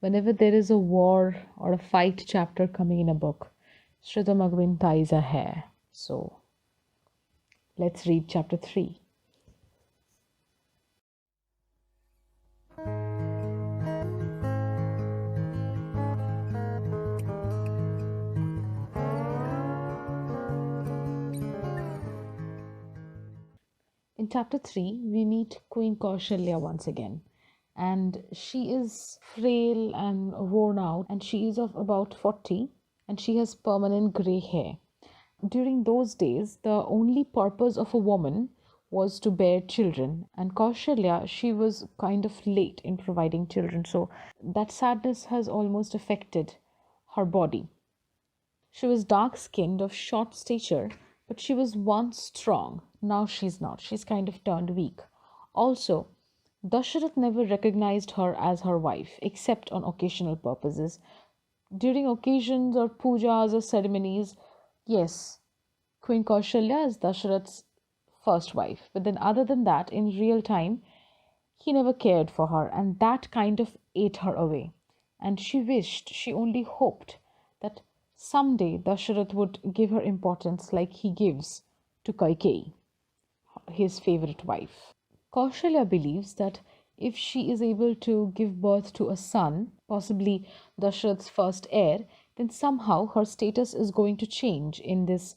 Whenever there is a war or a fight chapter coming in a book, Sreetama Guin ties her hair. So let's read chapter 3. In chapter 3, we meet Queen Kaushalya once again, and she is frail and worn out, and she is of about 40, and she has permanent grey hair. During those days, the only purpose of a woman was to bear children, and Kaushalya, she was kind of late in providing children, so that sadness has almost affected her body. She was dark skinned, of short stature, but she was once strong. Now she's not. She's kind of turned weak. Also, Dasharath never recognized her as her wife, except on occasional purposes. During occasions or pujas or ceremonies, yes, Queen Kaushalya is Dasharath's first wife. But then, other than that, in real time, he never cared for her, and that kind of ate her away. And she wished, she only hoped that someday Dasharath would give her importance like he gives to Kaikeyi, his favorite wife. Kaushalya believes that if she is able to give birth to a son, possibly Dasharath's first heir, then somehow her status is going to change in this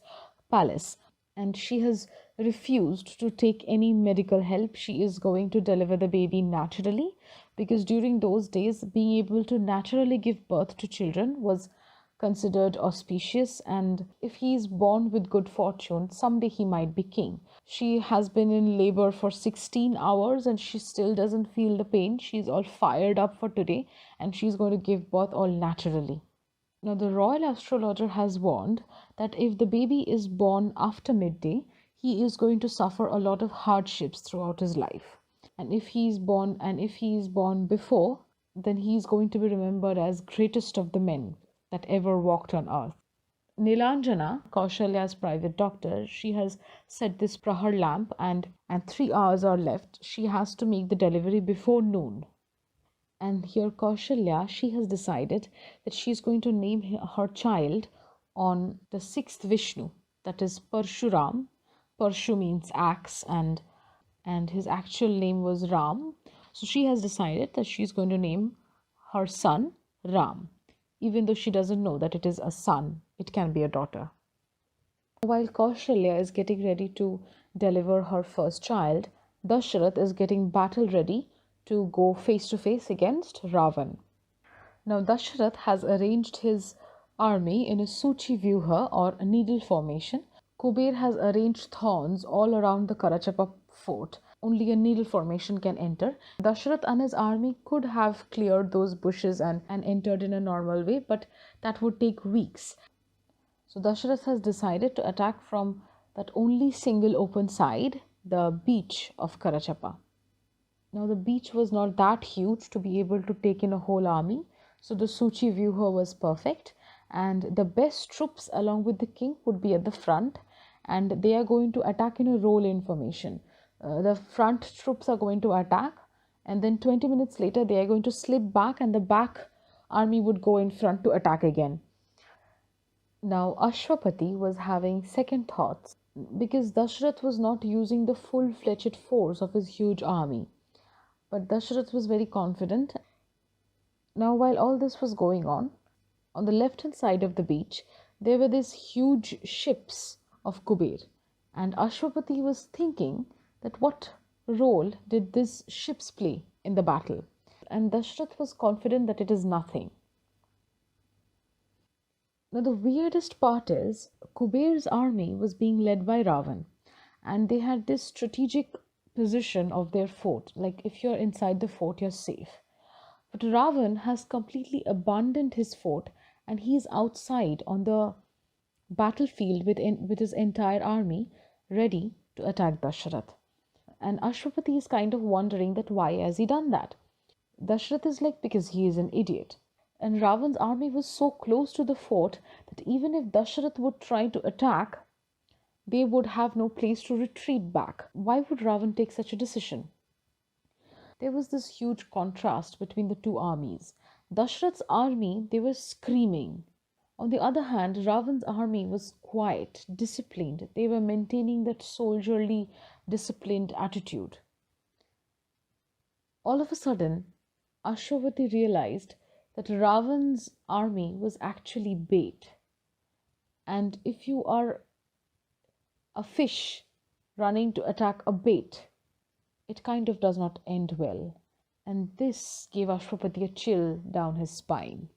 palace. And she has refused to take any medical help. She is going to deliver the baby naturally, because during those days, being able to naturally give birth to children was considered auspicious, and if he is born with good fortune, someday he might be king. She has been in labor for 16 hours and she still doesn't feel the pain. She's all fired up for today and she's going to give birth all naturally. Now, the royal astrologer has warned that if the baby is born after midday, he is going to suffer a lot of hardships throughout his life. And if he is born before, then he is going to be remembered as greatest of the men that ever walked on earth. Nilanjana, Kaushalya's private doctor, she has set this prahar lamp, and 3 hours are left. She has to make the delivery before noon. And here Kaushalya, she has decided that she is going to name her child on the sixth Vishnu, that is Parshuram. Parshu means axe, and his actual name was Ram. So she has decided that she's going to name her son Ram, even though she doesn't know that it is a son, it can be a daughter. While Kaushalya is getting ready to deliver her first child, Dasharath is getting battle ready to go face to face against Ravan. Now, Dasharath has arranged his army in a Suchi Vyuha or a needle formation. Kuber has arranged thorns all around the Karachapa fort. Only a needle formation can enter. Dasharath and his army could have cleared those bushes and entered in a normal way, but that would take weeks. So Dasharath has decided to attack from that only single open side, the beach of Karachapa. Now, the beach was not that huge to be able to take in a whole army, so the Suchi Vyuha was perfect, and the best troops along with the king would be at the front, and they are going to attack in a roll-in formation. The front troops are going to attack, and then 20 minutes later they are going to slip back, and the back army would go in front to attack again. Now, Ashwapati was having second thoughts because Dasharath was not using the full-fledged force of his huge army. But Dasharath was very confident. Now, while all this was going on the left-hand side of the beach, there were these huge ships of Kuber. And Ashwapati was thinking that what role did these ships play in the battle? And Dasharath was confident that it is nothing. Now, the weirdest part is Kuber's army was being led by Ravan, and they had this strategic position of their fort. Like, if you're inside the fort, you're safe. But Ravan has completely abandoned his fort and he is outside on the battlefield with his entire army, ready to attack Dasharath. And Ashwapati is kind of wondering that why has he done that? Dasharath is like, because he is an idiot. And Ravan's army was so close to the fort that even if Dasharath would try to attack, they would have no place to retreat back. Why would Ravan take such a decision? There was this huge contrast between the two armies. Dashrath's army, they were screaming. On the other hand, Ravan's army was quiet, disciplined. They were maintaining that soldierly, disciplined attitude. All of a sudden, Ashwapati realized that Ravan's army was actually bait. And if you are a fish running to attack a bait, it kind of does not end well. And this gave Ashwapati a chill down his spine.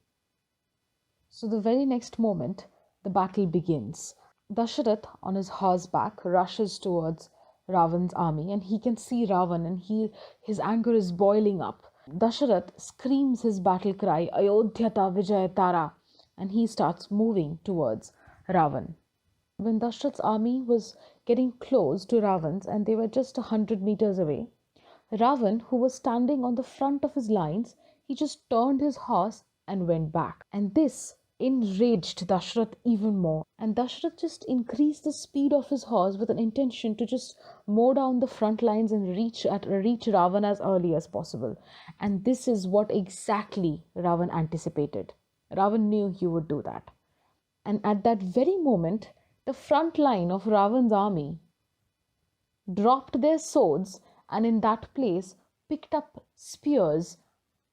So the very next moment, the battle begins. Dasharath, on his horseback, rushes towards Ravan's army, and he can see Ravan, and his anger is boiling up. Dasharath screams his battle cry, Ayodhya ta Vijay Tara, and he starts moving towards Ravan. When Dashrath's army was getting close to Ravan's, and they were just 100 meters away, Ravan, who was standing on the front of his lines, he just turned his horse and went back. And this enraged Dashrath even more. And Dashrath just increased the speed of his horse with an intention to just mow down the front lines and reach Ravan as early as possible. And this is what exactly Ravan anticipated. Ravan knew he would do that. And at that very moment, the front line of Ravan's army dropped their swords and in that place picked up spears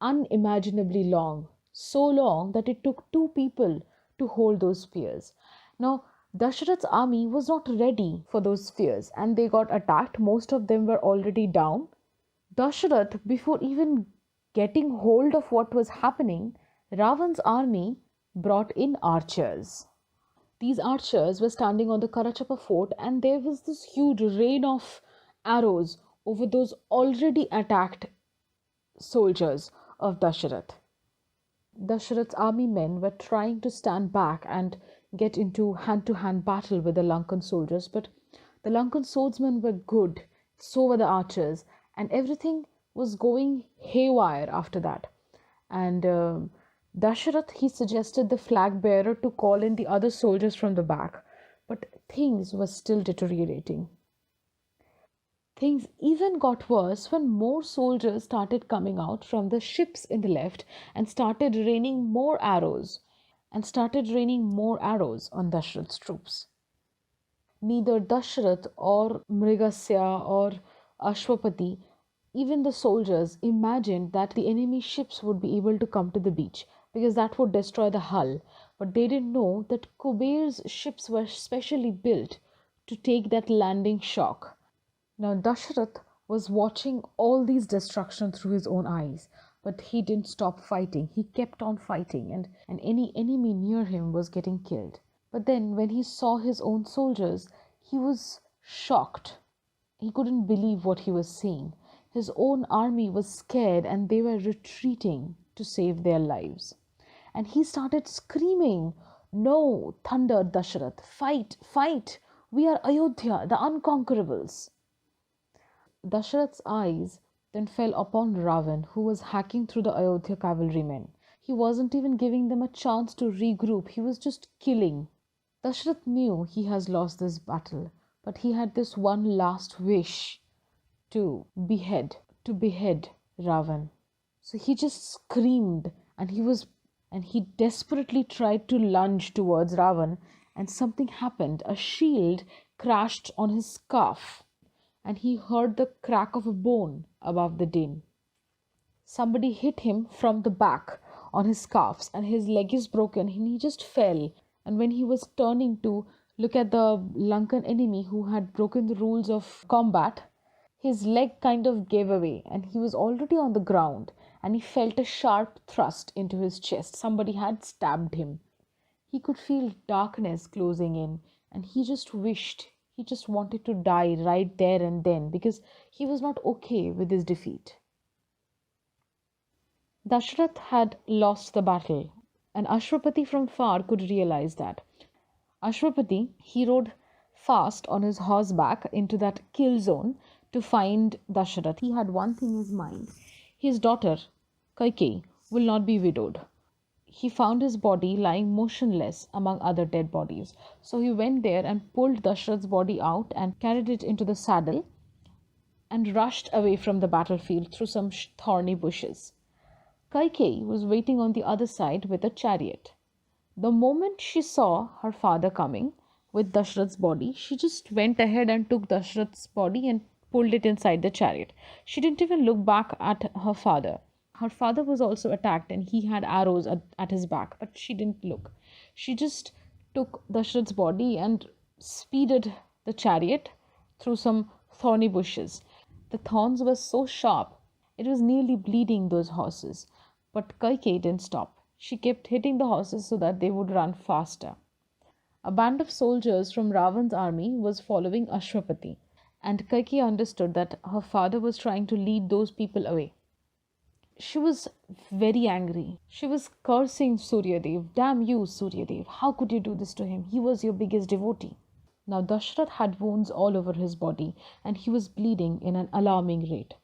unimaginably long, so long that it took two people to hold those spears. Now, Dasharath's army was not ready for those spears and they got attacked. Most of them were already down. Dasharath, before even getting hold of what was happening, Ravan's army brought in archers. These archers were standing on the Karachapa fort and there was this huge rain of arrows over those already attacked soldiers of Dasharath. Dasharath's army men were trying to stand back and get into hand-to-hand battle with the Lankan soldiers, but the Lankan swordsmen were good, so were the archers, and everything was going haywire after that. And Dasharath, he suggested the flag bearer to call in the other soldiers from the back, but things were still deteriorating. Things even got worse when more soldiers started coming out from the ships in the left and started raining more arrows on Dasharath's troops. Neither Dasharath or Mrigasya or Ashwapati, even the soldiers, imagined that the enemy ships would be able to come to the beach because that would destroy the hull. But they didn't know that Kuber's ships were specially built to take that landing shock. Now Dasharath was watching all these destruction through his own eyes, but he didn't stop fighting. He kept on fighting and any enemy near him was getting killed. But then when he saw his own soldiers, he was shocked. He couldn't believe what he was seeing. His own army was scared and they were retreating to save their lives. And he started screaming, "No!" thundered Dasharath. "Fight! Fight! We are Ayodhya, the unconquerables!" Dasharath's eyes then fell upon Ravan, who was hacking through the Ayodhya cavalrymen. He wasn't even giving them a chance to regroup. He was just killing. Dasharath knew he has lost this battle, but he had this one last wish to behead Ravan. So he just screamed and he desperately tried to lunge towards Ravan, and something happened. A shield crashed on his scarf and he heard the crack of a bone above the din. Somebody hit him from the back on his scarves and his leg is broken and he just fell. And when he was turning to look at the Lankan enemy who had broken the rules of combat, his leg kind of gave away and he was already on the ground and he felt a sharp thrust into his chest. Somebody had stabbed him. He could feel darkness closing in and he just wanted to die right there and then because he was not okay with his defeat. Dasharath had lost the battle and Ashwapati from far could realize that. Ashwapati, he rode fast on his horseback into that kill zone to find Dasharath. He had one thing in his mind. His daughter, Kaikeyi, will not be widowed. He found his body lying motionless among other dead bodies. So he went there and pulled Dasharath's body out and carried it into the saddle and rushed away from the battlefield through some thorny bushes. Kaikeyi was waiting on the other side with a chariot. The moment she saw her father coming with Dashrath's body, she just went ahead and took Dashrath's body and pulled it inside the chariot. She didn't even look back at her father. Her father was also attacked and he had arrows at his back, but she didn't look. She just took Dashrath's body and speeded the chariot through some thorny bushes. The thorns were so sharp, it was nearly bleeding those horses. But Kaikeyi didn't stop. She kept hitting the horses so that they would run faster. A band of soldiers from Ravan's army was following Ashwapati, and Kaikeyi understood that her father was trying to lead those people away. She was very angry. She was cursing Suryadev. Damn you, Suryadev. How could you do this to him? He was your biggest devotee. Now Dashrath had wounds all over his body and he was bleeding in an alarming rate.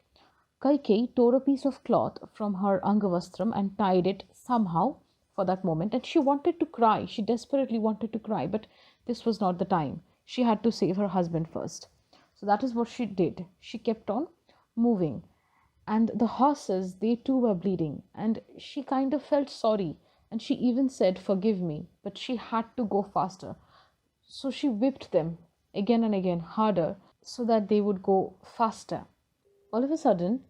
Kaikeyi tore a piece of cloth from her Angavastram and tied it somehow for that moment, and she wanted to cry. She desperately wanted to cry, but this was not the time. She had to save her husband first. So that is what she did. She kept on moving. And the horses, they too were bleeding, and she kind of felt sorry, and she even said, "Forgive me," but she had to go faster. So she whipped them again and again harder so that they would go faster. All of a sudden,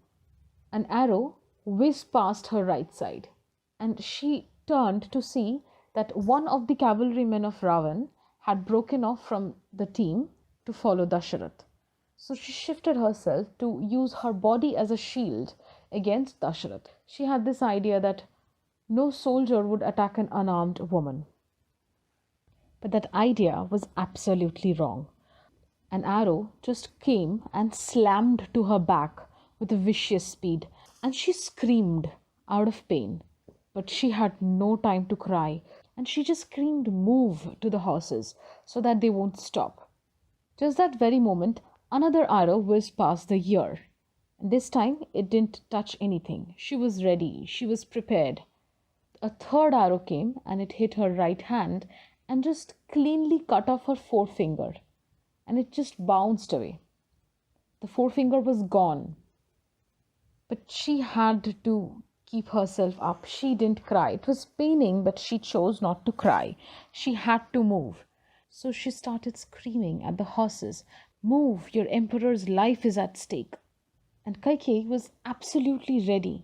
an arrow whizzed past her right side, and she turned to see that one of the cavalrymen of Ravan had broken off from the team to follow Dasharath. So she shifted herself to use her body as a shield against Dasharath. She had this idea that no soldier would attack an unarmed woman. But that idea was absolutely wrong. An arrow just came and slammed to her back with a vicious speed, and she screamed out of pain. But she had no time to cry, and she just screamed, "Move," to the horses so that they won't stop. Just that very moment, another arrow whizzed past the ear. This time, it didn't touch anything. She was ready. She was prepared. A third arrow came and it hit her right hand and just cleanly cut off her forefinger. And it just bounced away. The forefinger was gone. But she had to keep herself up. She didn't cry. It was paining, but she chose not to cry. She had to move. So she started screaming at the horses, "Move, your emperor's life is at stake." And Kaikeyi was absolutely ready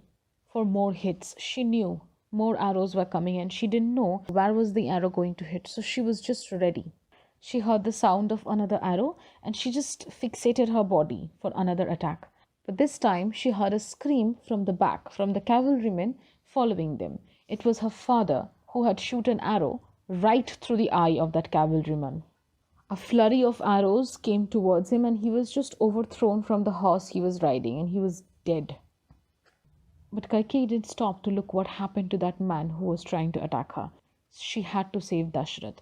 for more hits. She knew more arrows were coming and she didn't know where was the arrow going to hit. So she was just ready. She heard the sound of another arrow and she just fixated her body for another attack. But this time she heard a scream from the back, from the cavalrymen following them. It was her father who had shot an arrow right through the eye of that cavalryman. A flurry of arrows came towards him and he was just overthrown from the horse he was riding and he was dead. But Kaikeyi didn't stop to look what happened to that man who was trying to attack her. She had to save Dashrath.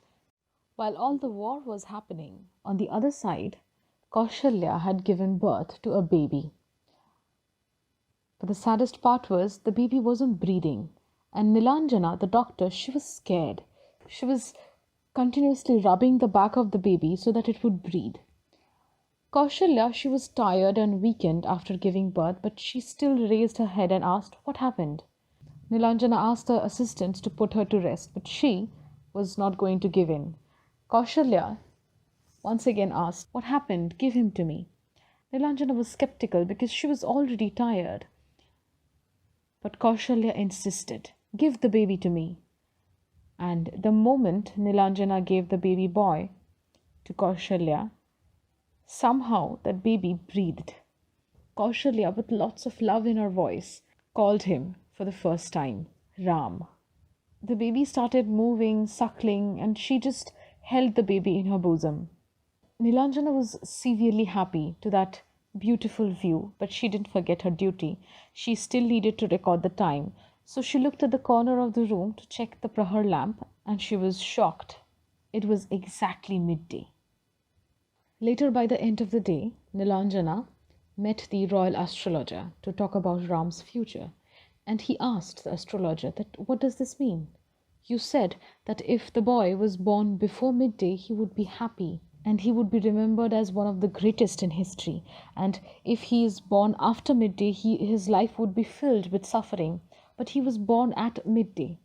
While all the war was happening, on the other side, Kaushalya had given birth to a baby. But the saddest part was the baby wasn't breathing. And Nilanjana, the doctor, she was scared. She was continuously rubbing the back of the baby so that it would breathe. Kaushalya, she was tired and weakened after giving birth, but she still raised her head and asked, "What happened?" Nilanjana asked her assistants to put her to rest, but she was not going to give in. Kaushalya once again asked, "What happened? Give him to me." Nilanjana was skeptical because she was already tired. But Kaushalya insisted, "Give the baby to me." And the moment Nilanjana gave the baby boy to Kaushalya, somehow that baby breathed. Kaushalya, with lots of love in her voice, called him for the first time, Ram. The baby started moving, suckling, and she just held the baby in her bosom. Nilanjana was severely happy to that beautiful view, but she didn't forget her duty. She still needed to record the time. So she looked at the corner of the room to check the Prahar lamp, and she was shocked. It was exactly midday. Later, by the end of the day, Nilanjana met the royal astrologer to talk about Ram's future. And he asked the astrologer that, "What does this mean? You said that if the boy was born before midday, he would be happy and he would be remembered as one of the greatest in history. And if he is born after midday, his life would be filled with suffering. but he was born at midday.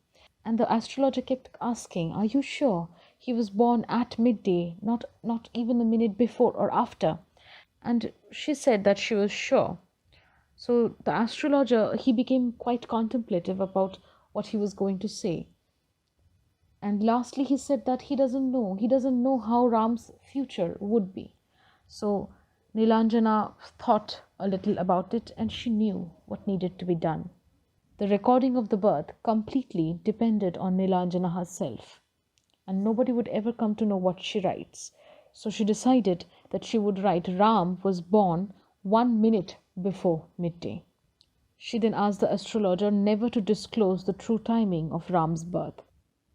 And the astrologer kept asking, "Are you sure? He was born at midday, not even a minute before or after." And she said that she was sure. So the astrologer, he became quite contemplative about what he was going to say. And lastly, he said that he doesn't know. He doesn't know how Ram's future would be. So Nilanjana thought a little about it and she knew what needed to be done. The recording of the birth completely depended on Nilanjana herself, and nobody would ever come to know what she writes. So she decided that she would write Ram was born 1 minute before midday. She then asked the astrologer never to disclose the true timing of Ram's birth.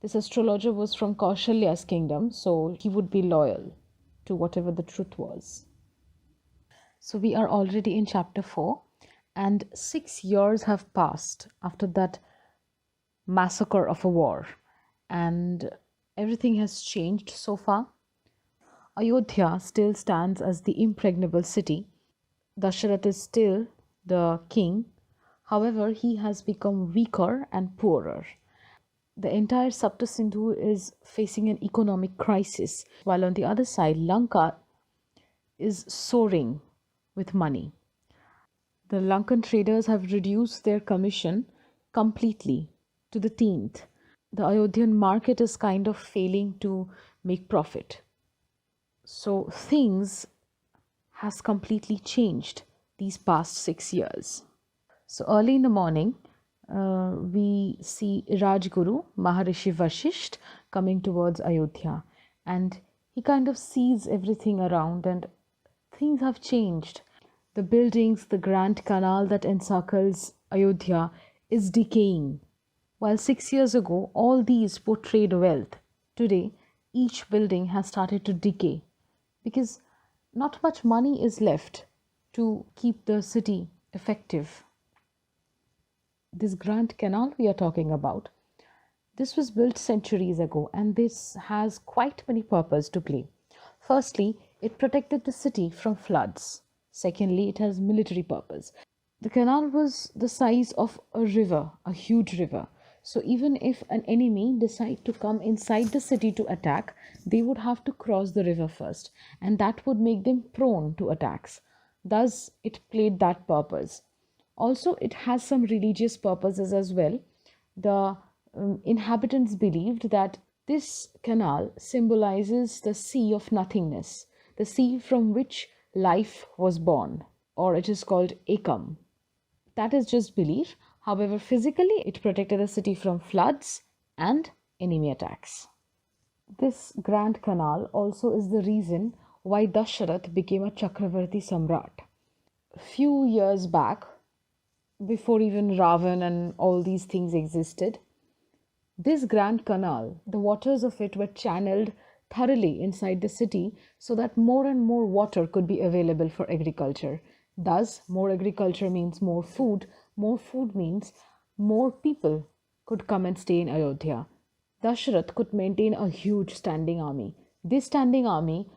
This astrologer was from Kaushalya's kingdom, so he would be loyal to whatever the truth was. So we are already in chapter 4, and 6 years have passed after that massacre of a war, and everything has changed so far. Ayodhya still stands as the impregnable city. Dasharath is still the king. However, he has become weaker and poorer. The entire Sapta Sindhu is facing an economic crisis, while on the other side, Lanka is soaring with money. The Lankan traders have reduced their commission completely to the 10th. The Ayodhyan market is kind of failing to make profit. So things has completely changed these past 6 years. So early in the morning, we see Rajguru Maharishi Vashisht coming towards Ayodhya, and he kind of sees everything around, and things have changed. The buildings, the grand canal that encircles Ayodhya is decaying. While 6 years ago all these portrayed wealth, today each building has started to decay because not much money is left to keep the city effective. This grand canal we are talking about, this was built centuries ago, and this has quite many purposes to play. Firstly, it protected the city from floods. Secondly, it has military purpose. The canal was the size of a river, a huge river. So even if an enemy decide to come inside the city to attack, they would have to cross the river first, and that would make them prone to attacks. Thus, it played that purpose. Also, it has some religious purposes as well. The inhabitants believed that this canal symbolizes the sea of nothingness, the sea from which life was born, or it is called Ekam. That is just belief. However, physically, it protected the city from floods and enemy attacks. This grand canal also is the reason why Dasharath became a Chakravarti Samrat. A few years back, before even Ravan and all these things existed, this grand canal, the waters of it were channeled thoroughly inside the city so that more and more water could be available for agriculture. Thus, more agriculture means more food means more people could come and stay in Ayodhya. Dasharath could maintain a huge standing army. This standing army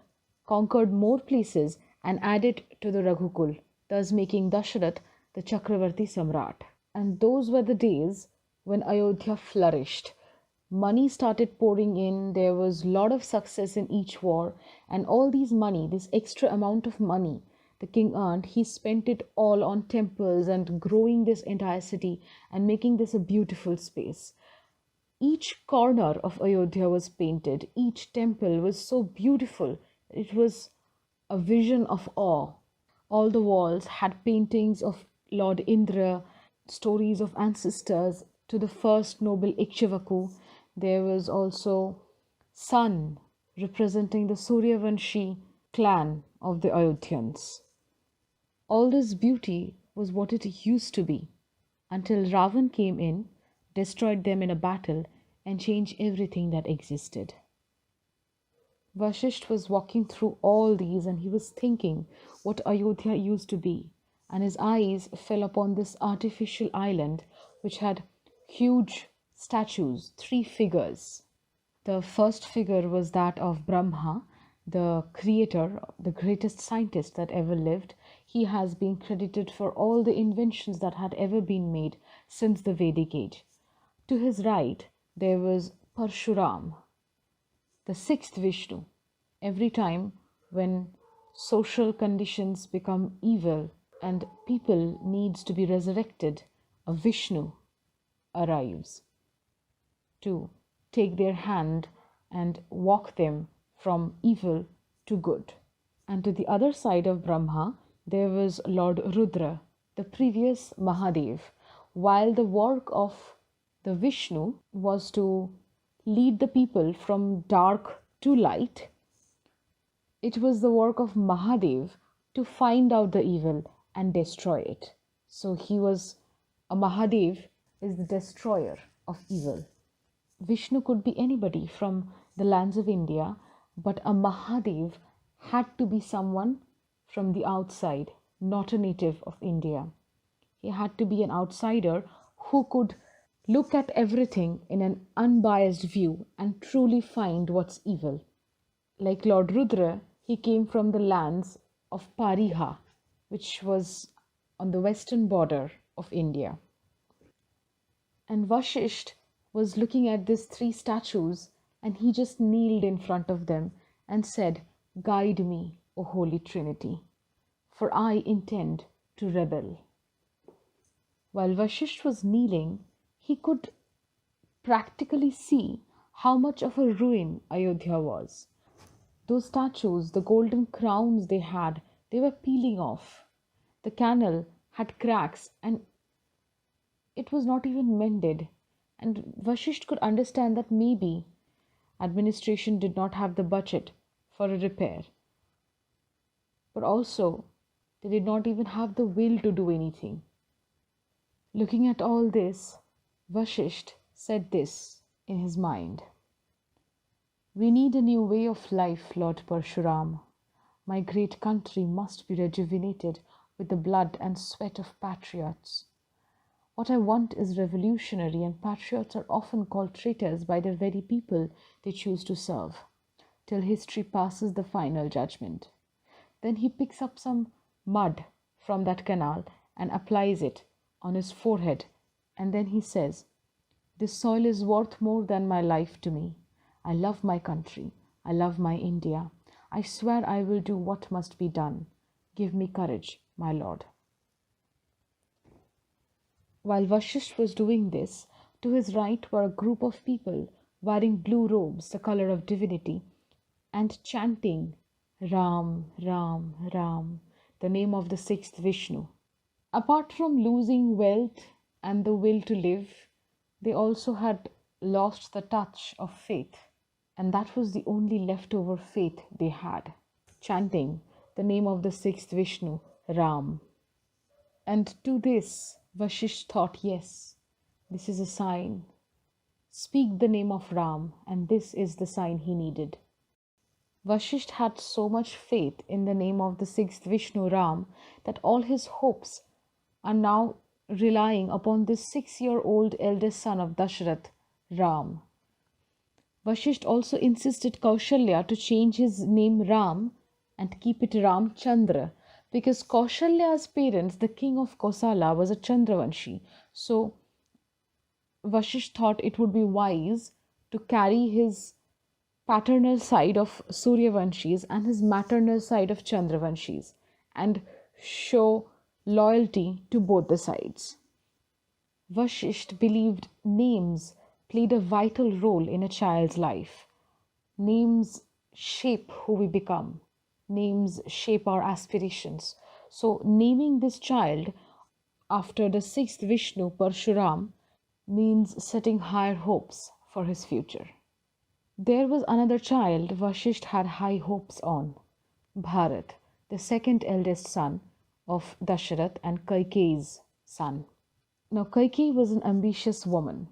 conquered more places and added to the Raghukul, thus making Dasharath the Chakravarti Samrat. And those were the days when Ayodhya flourished. Money started pouring in, there was a lot of success in each war, and all these money, this extra amount of money the king earned, he spent it all on temples and growing this entire city and making this a beautiful space. Each corner of Ayodhya was painted, each temple was so beautiful, it was a vision of awe. All the walls had paintings of Lord Indra, stories of ancestors to the first noble Ikshvaku. There was also sun representing the Suryavanshi clan of the Ayodhyans. All this beauty was what it used to be until Ravan came in, destroyed them in a battle, and changed everything that existed. Vashisht was walking through all these and he was thinking what Ayodhya used to be, and his eyes fell upon this artificial island which had huge statues, 3 figures. The first figure was that of Brahma, the creator, the greatest scientist that ever lived. He has been credited for all the inventions that had ever been made since the Vedic age. To his right, there was Parshuram, the sixth Vishnu. Every time when social conditions become evil and people needs to be resurrected, a Vishnu arrives to take their hand and walk them from evil to good. And to the other side of Brahma, there was Lord Rudra, the previous Mahadev. While the work of the Vishnu was to lead the people from dark to light, it was the work of Mahadev to find out the evil and destroy it. So a Mahadev is the destroyer of evil. Vishnu could be anybody from the lands of India, but a Mahadev had to be someone from the outside, not a native of India. He had to be an outsider who could look at everything in an unbiased view and truly find what's evil. Like Lord Rudra, he came from the lands of Pariha, which was on the western border of India. And Vashisht was looking at these three statues, and he just kneeled in front of them and said, "Guide me, O Holy Trinity, for I intend to rebel." While Vashisht was kneeling, he could practically see how much of a ruin Ayodhya was. Those statues, the golden crowns they were peeling off. The canal had cracks and it was not even mended. And Vashisht could understand that maybe administration did not have the budget for a repair. But also, they did not even have the will to do anything. Looking at all this, Vashisht said this in his mind: "We need a new way of life, Lord Parshuram. My great country must be rejuvenated with the blood and sweat of patriots. What I want is revolutionary, and patriots are often called traitors by the very people they choose to serve, till history passes the final judgment." Then he picks up some mud from that canal and applies it on his forehead, and then he says, "This soil is worth more than my life to me. I love my country. I love my India. I swear I will do what must be done. Give me courage, my lord." While Vashisht was doing this, to his right were a group of people wearing blue robes, the color of divinity, and chanting Ram, Ram, Ram, the name of the sixth Vishnu. Apart from losing wealth and the will to live, they also had lost the touch of faith. And that was the only leftover faith they had, chanting the name of the sixth Vishnu, Ram. And to this, Vashisht thought, yes, this is a sign. Speak the name of Ram, and this is the sign he needed. Vashisht had so much faith in the name of the sixth Vishnu, Ram, that all his hopes are now relying upon this 6-year-old eldest son of Dashrath, Ram. Vashisht also insisted Kaushalya to change his name Ram and keep it Ramchandra, because Kaushalya's parents, the king of Kosala, was a Chandravanshi. So Vashisht thought it would be wise to carry his paternal side of Suryavanshis and his maternal side of Chandravanshis and show loyalty to both the sides. Vashisht believed names played a vital role in a child's life. Names shape who we become. Names shape our aspirations. So naming this child after the sixth Vishnu, Parshuram, means setting higher hopes for his future. There was another child Vashisht had high hopes on, Bharat, the second eldest son of Dashrath and Kaikeyi's son. Now Kaikeyi was an ambitious woman.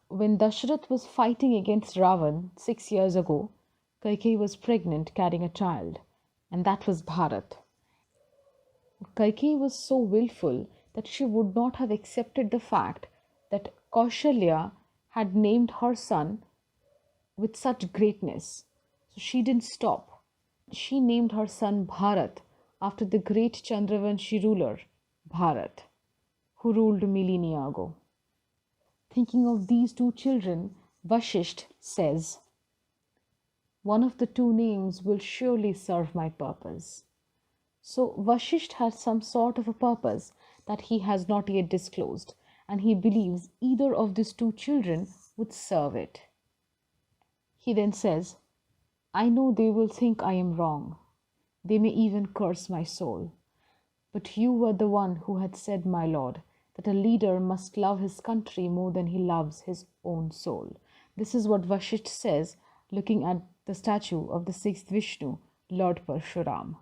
When Dashrath was fighting against Ravan 6 years ago, Kaikeyi was pregnant carrying a child, and that was Bharat. Kaikeyi was so willful that she would not have accepted the fact that Kaushalya had named her son with such greatness. So she didn't stop. She named her son Bharat after the great Chandravanshi ruler, Bharat, who ruled millennia ago. Thinking of these two children, Vashisht says, "One of the two names will surely serve my purpose." So Vashisht has some sort of a purpose that he has not yet disclosed, and he believes either of these two children would serve it. He then says, "I know they will think I am wrong. They may even curse my soul. But you were the one who had said, my lord, that a leader must love his country more than he loves his own soul." This is what Vashisht says, looking at the statue of the sixth Vishnu, Lord Parshuram.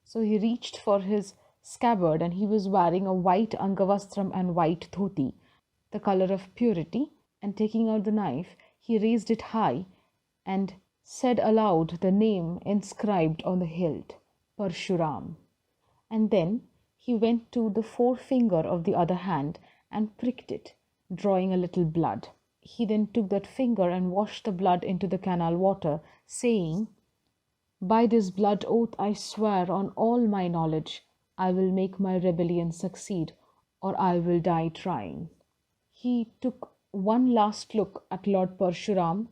So he reached for his scabbard, and he was wearing a white angavastram and white dhoti, the color of purity, and taking out the knife, he raised it high and said aloud the name inscribed on the hilt, Parshuram. And then he went to the forefinger of the other hand and pricked it, drawing a little blood. He then took that finger and washed the blood into the canal water, saying, "By this blood oath I swear on all my knowledge, I will make my rebellion succeed, or I will die trying." He took one last look at Lord Parshuram,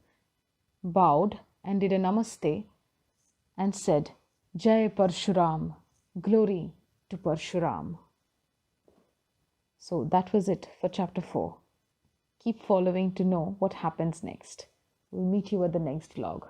bowed and did a namaste and said, "Jai Parshuram, glory to Parshuram." So that was it for chapter 4. Keep following to know what happens next. We'll meet you at the next vlog.